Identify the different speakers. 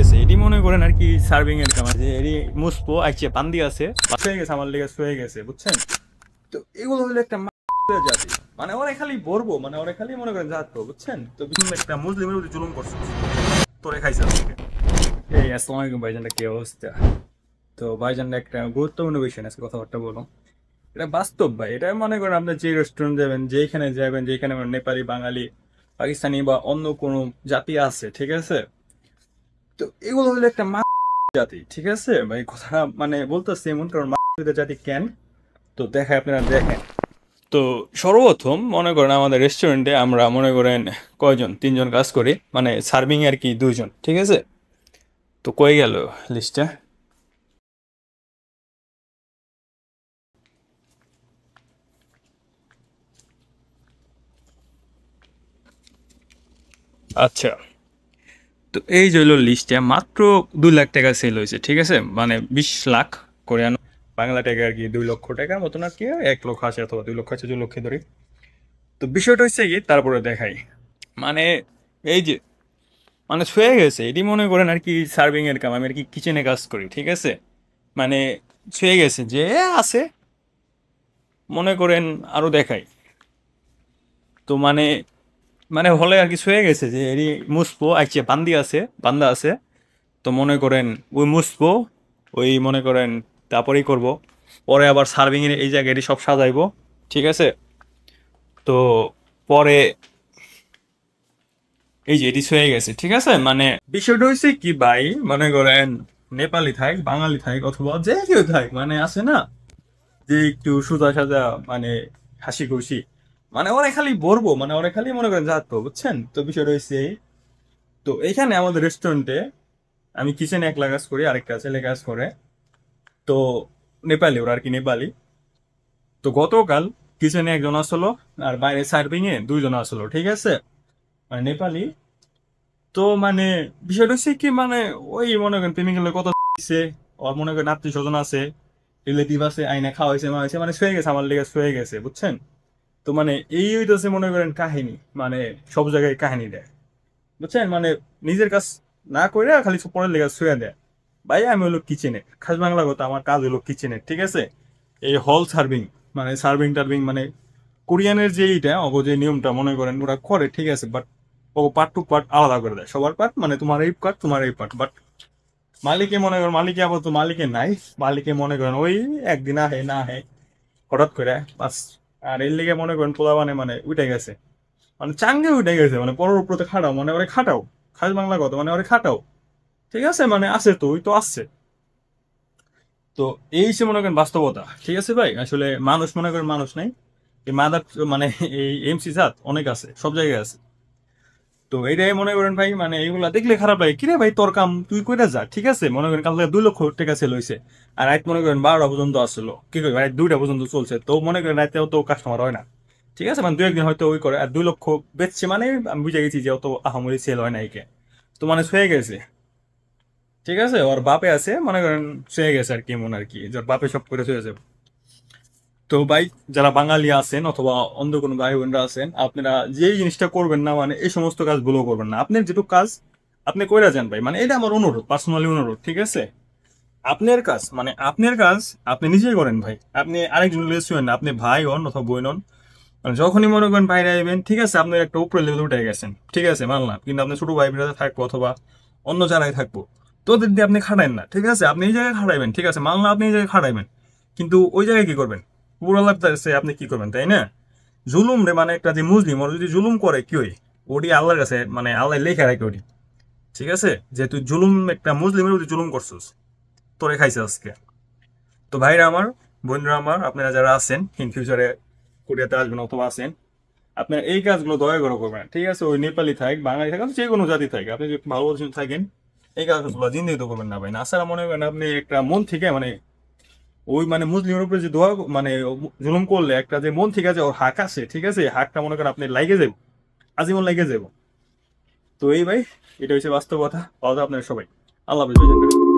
Speaker 1: গেছে এটি মনে করেন আর কি সার্ভিং এর কাম আছে এটি মুসপো আইছে পান্দি আছে হয়ে গেছে আমার লেগে হয়ে গেছে বুঝছেন। তো এগুলো হলো একটা জাতি মানে ওরা খালি বলবো মানে ওরা খালি মনে করেন জাত বুঝছেন। তো বিভিন্ন একটা মুসলিমের প্রতি জুলুম করছে তোরে খাইছে আজকে। এই আসসালামু আলাইকুম ভাইজানটা কি অবস্থা? তো ভাইজানটা একটা গুরুত্বপূর্ণ বিষয় আছে কথাবার্তা বলো। এটা বাস্তব ভাই, এটা মনে করেন আপনি যে রেস্টুরেন্ট যাবেন যেখানে যাবেন যেখানে নেপালি বাঙালি পাকিস্তানি বা অন্য কোনো জাতি আছে ঠিক আছে। তো এগুলো হলো একটা জাতি ঠিক আছে ভাই, কথা মানে বলতেছি এমন কারণ জাতি কেন তো দেখায় আপনারা দেখেন। তো সর্বপ্রথম মনে করেন আমাদের রেস্টুরেন্টে আমরা মনে করেন কয়জন, 3জন কাজ করি মানে সার্ভিং আর কি 2জন ঠিক আছে। তো কই গেল লিস্টটা? আচ্ছা, তো এই যে হলো লিস্টে মাত্র 2 লাখ টাকা সেল হয়েছে ঠিক আছে, মানে 20 লাখ কোরিয়ান বাংলা টাকা আর কি 2 লক্ষ টাকার মতন আর কি, 1 লক্ষ আছে অথবা 2 লক্ষ আছে 2 লক্ষ ধরি। তো বিষয়টা হচ্ছে কি তারপরে দেখাই মানে এই যে মানে ছুঁয়ে গেছে এটি মনে করেন আর কি সার্ভিং এর কাম, আমি আর কি কিচেনে কাজ করি ঠিক আছে। মানে ছুঁয়ে গেছে যে আছে মনে করেন আরো দেখাই। তো মানে মানে হলে আর কি ছুঁয়ে গেছে যে এটি মুসপো আইছে বান্দা আছে। তো মনে করেন ওই মুছবো, ওই মনে করেন তারপরেই করব, পরে আবার সার্ভিং এর এই জায়গায় এটি সব সাজাইবো ঠিক আছে। তো পরে এই যে এটি হয়ে গেছে ঠিক আছে। মানে বিষয়টা হয়েছে কি ভাই, মনে করেন নেপালি থাক বাঙালি থাক অথবা যে কেউ থাক মানে আছে না যে একটু সোজা সাজা মানে হাসি খুশি, মানে ওরা খালি বলবো মানে ওরা খালি মনে করেন যাতো বুঝছেন। তো বিষয়টা হয়েছে তো এইখানে আমাদের রেস্টুরেন্টে আমি কিচেনে একলা কাজ করি, আরেকটা ছেলে কাজ করে। তো নেপালি, ওরা আর কি নেপালি। তো গতকাল কিচেনে একজন আসলো আর বাইরে সার্ভিং এ 2জন আসলো ঠিক আছে, মানে নেপালি। তো মানে বিষয়টা হচ্ছে কি মানে ওই মনে করেন প্রেমিকের কত দিছে, ওর মনে করেন আত্মীয় স্বজন আছে রিলেটিভ আছে আইনা খাওয়াইছে মাওয়াইছে মানে শুয়ে গেছে আমার লেগে শুয়ে গেছে বুঝছেন। তো মানে এই হইতেছে মনে করেন কাহিনী, মানে সব জায়গায় কাহিনী দেয় বুঝছেন, মানে নিজের কাজ না করে খালি পরের লেগে শুয়ে দেয়। ভাই আমি হলো কিচেনে, খাস বাংলা কথা আমার কাজ হলো কিচেনে ঠিক আছে। এই হল সার্ভিং মানে সার্ভিং টার্ভিং মানে কোরিয়ানের যে এইটা অব যে নিয়মটা মনে করেন ওরা করে ঠিক আছে, বাট ও পার্ট টু পার্ট আলাদা করে দেয়, সবার পার্ট মানে তোমার এই পার্ট তোমার এই পার্ট। বাট মালিকে মনে করেন মালিকে আবার তো মালিকে নাই, মালিকে মনে করেন ওই একদিন আহে না আহে হঠাৎ করে বাস। আর এর লিগে মনে করেন পোলা মানে উঠে গেছে, মানে চাঙ্গে উঠে গেছে, মানে পরের উপরে খাটাও মানে ওরে খাটাও, খাস বাংলা কথা মানে ওরে খাটাও ঠিক আছে। মানে আছে তো ওই তো আসছে। তো এই সে মনে করেন বাস্তবতা ঠিক আছে ভাই, আসলে মানুষ মনে করেন মানুষ নাই, এই মাদার মানে এই এমসি জাত অনেক আছে সব জায়গায় আছে। তো এইটাই মনে করেন ভাই মানে এইগুলা দেখলে খারাপ লাগে, কিরে ভাই তোর কাম তুই কইরা যা ঠিক আছে। মনে করেন কাল 2 লক্ষ টাকা সেল হয়েছে আর রাত মনে করেন 12টা পর্যন্ত আসলো, কি করি রাত 2টা পর্যন্ত চলছে, তো মনে করেন রাতেও তো কাস্টমার হয় না ঠিক আছে, মানে 2 একদিন হয়তো ওই করে আর 2 লক্ষ বেচছে মানে আমি বুঝে গেছি যে অত আহামরি সেল হয় না একে। তো মানে হয়ে গেছে ঠিক আছে, ওর বাপে আছে মনে করেন হয়ে গেছে আর কি, মনে আর কি যার বাপে সব করে হয়ে যাবে। তো ভাই যারা বাঙালি আছেন অথবা অন্য কোনো ভাই বোনরা আছেন, আপনারা যেই জিনিসটা করবেন না মানে এই সমস্ত কাজগুলো করবেন না, আপনার যেটুকু কাজ আপনি কইরা যান ভাই, মানে এটা আমার অনুরোধ, পার্সোনালি অনুরোধ ঠিক আছে। আপনার কাজ মানে আপনার কাজ আপনি নিজেই করেন ভাই, আপনি আরেকজন লেসুয়েন না, আপনি ভাই হন অথবা বোন হন, মানে যখনই মনে করেন বাইরে আইবেন ঠিক আছে আপনার একটা উপরে লেভেল উঠে গেছেন ঠিক আছে মানলাম, কিন্তু আপনি ছোট ভাই বোনেরা থাকবো অথবা অন্য জায়গায় থাকবো, তো ওদের দিয়ে আপনি খাটাইন না ঠিক আছে, আপনি এই জায়গায় খাটাইবেন ঠিক আছে, মানলাম আপনি এই জায়গায় খাটাইবেন, কিন্তু ওই জায়গায় কি করবেন পুরো লাগতেছে আপনি কি করবেন তাই না। জুলুম রে মানে একটা যে মুসলিম ওর যদি জুলুম করে কি ওই ওটি আল্লাহর কাছে মানে আল্লাহ লেখা রাখে ওটি ঠিক আছে, যে তুই জুলুম একটা মুসলিমের প্রতি জুলুম করছিস তোরে খাইছে আজকে। তো ভাইরা আমার বোনরা আমার আপনারা যারা আছেন ইন ফিউচারে কোরিয়াতে আসবেন অথবা আছেন, আপনারা এই কাজগুলো দয়া করে করবেন ঠিক আছে। ওই নেপালি থাক বাঙালি থাক যে কোনো জাতি থাকে আপনি যদি ভালো থাকেন এই কাজগুলো জিন্দিগিতে করবেন না ভাই, না স্যার মনে করেন আপনি একটা মন থেকে মানে ওই মানে মুসলিমের উপরে যে দোয়া মানে জুলুম করলে একটা যে মন থেকে আছে ওর হাক আছে ঠিক আছে, হাকটা মনে করেন আপনি লাইগে যাবো, আজীবন লাইগে যাবো। তো এই ভাই এটা হচ্ছে বাস্তবতা, পাওয়া যায় আপনার সবাই। আল্লাহ হাফেজ ভাইজান।